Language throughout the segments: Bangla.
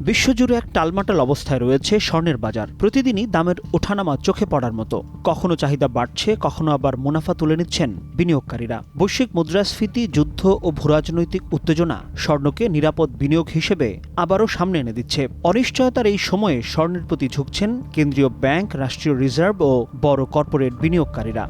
বিশ্বজুড়ে এক টালমাটাল অবস্থায় রয়েছে স্বর্ণের বাজার। প্রতিদিনই দামের ওঠানামা চোখে পড়ার মতো। কখনো চাহিদা বাড়ছে, কখনো আবার মুনাফা তুলে নিচ্ছেন বিনিয়োগকারীরা। বৈশ্বিক মুদ্রাস্ফীতি, যুদ্ধ ও ভূরাজনৈতিক উত্তেজনা স্বর্ণকে নিরাপদ বিনিয়োগ হিসেবে আবারও সামনে এনে দিচ্ছে। অনিশ্চয়তার এই সময়ে স্বর্ণের প্রতি ঝুঁকছেন কেন্দ্রীয় ব্যাংক, রাষ্ট্রীয় রিজার্ভ ও বড় কর্পোরেট বিনিয়োগকারীরা।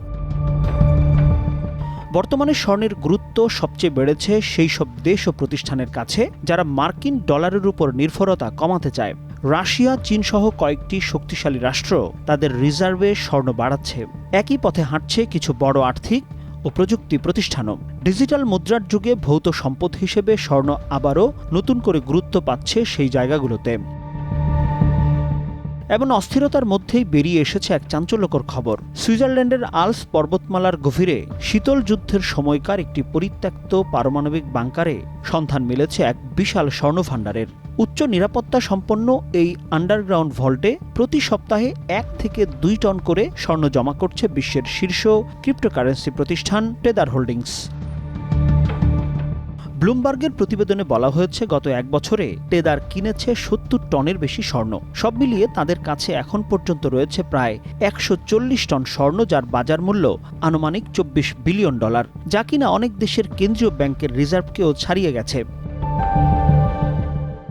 বর্তমানে স্বর্ণের গুরুত্ব সবচেয়ে বেড়েছে সেই সব দেশ ও প্রতিষ্ঠানের কাছে যারা মার্কিন ডলারের উপর নির্ভরতা কমাতে চায়। রাশিয়া, চীন সহ কয়েকটি শক্তিশালী রাষ্ট্র তাদের রিজার্ভে স্বর্ণ বাড়াচ্ছে। একই পথে হাঁটছে কিছু বড় আর্থিক ও প্রযুক্তি প্রতিষ্ঠানও। ডিজিটাল মুদ্রার যুগে ভৌত সম্পদ হিসেবে স্বর্ণ আবারও নতুন করে গুরুত্ব পাচ্ছে সেই জায়গাগুলোতে। এমন অস্থিরতার মধ্যেই বেরিয়ে এসেছে এক চাঞ্চল্যকর খবর। সুইজারল্যান্ডের আল্পস পর্বতমালার গভীরে শীতল যুদ্ধের সময়কার একটি পরিত্যক্ত পারমাণবিক বাংকারে সন্ধান মিলেছে এক বিশাল স্বর্ণভাণ্ডারের। উচ্চ নিরাপত্তা সম্পন্ন এই আন্ডারগ্রাউন্ড ভল্টে প্রতি সপ্তাহে 1 থেকে 2 টন করে স্বর্ণ জমা করছে বিশ্বের শীর্ষ ক্রিপ্টোকারেন্সি প্রতিষ্ঠান টেদার হোল্ডিংস। ব্লুমবার্গের প্রতিবেদনে বলা হয়েছে, গত 1 বছরে টেদার কিনেছে 70 টনের বেশি স্বর্ণ। সব মিলিয়ে তাদের কাছে এখন পর্যন্ত রয়েছে প্রায় 140 টন স্বর্ণ, যার বাজার মূল্য আনুমানিক $24 বিলিয়ন, যা কিনা অনেক দেশের কেন্দ্রীয় ব্যাংকের রিজার্ভকেও ছাড়িয়ে গেছে।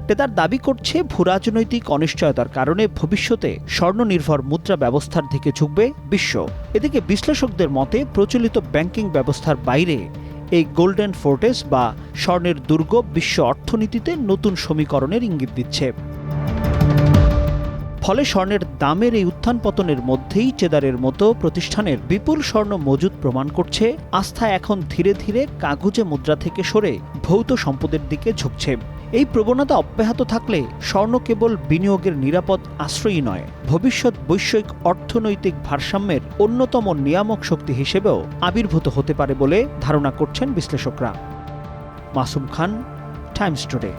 টেদার দাবি করছে, ভূরাজনৈতিক অনিশ্চয়তার কারণে ভবিষ্যতে স্বর্ণনির্ভর মুদ্রা ব্যবস্থার দিকে ঝুঁকবে বিশ্ব। এদিকে বিশ্লেষকদের মতে প্রচলিত ব্যাংকিং ব্যবস্থার বাইরে এই গোল্ডেন ফোর্টেস বা স্বর্ণের দুর্গ বিশ্ব অর্থনীতিতে নতুন সমীকরণের ইঙ্গিত দিচ্ছে। ফলে স্বর্ণের দামের এই উত্থান পতনের মধ্যেই টেদারের মতো প্রতিষ্ঠানের বিপুল স্বর্ণ মজুদ প্রমাণ করছে আস্থা এখন ধীরে ধীরে কাগুজে মুদ্রা থেকে সরে ভৌত সম্পদের দিকে ঝুঁকছে। এই প্রবণতা অব্যাহত থাকলে স্বর্ণ কেবল বিনিয়োগের নিরাপদ আশ্রয়ই নয়, ভবিষ্যৎ বৈশ্বিক অর্থনৈতিক ভারসাম্যের অন্যতম নিয়ামক শক্তি হিসেবেও আবির্ভূত হতে পারে বলে ধারণা করছেন বিশ্লেষকরা। মাসুম খান, টাইমস টুডে।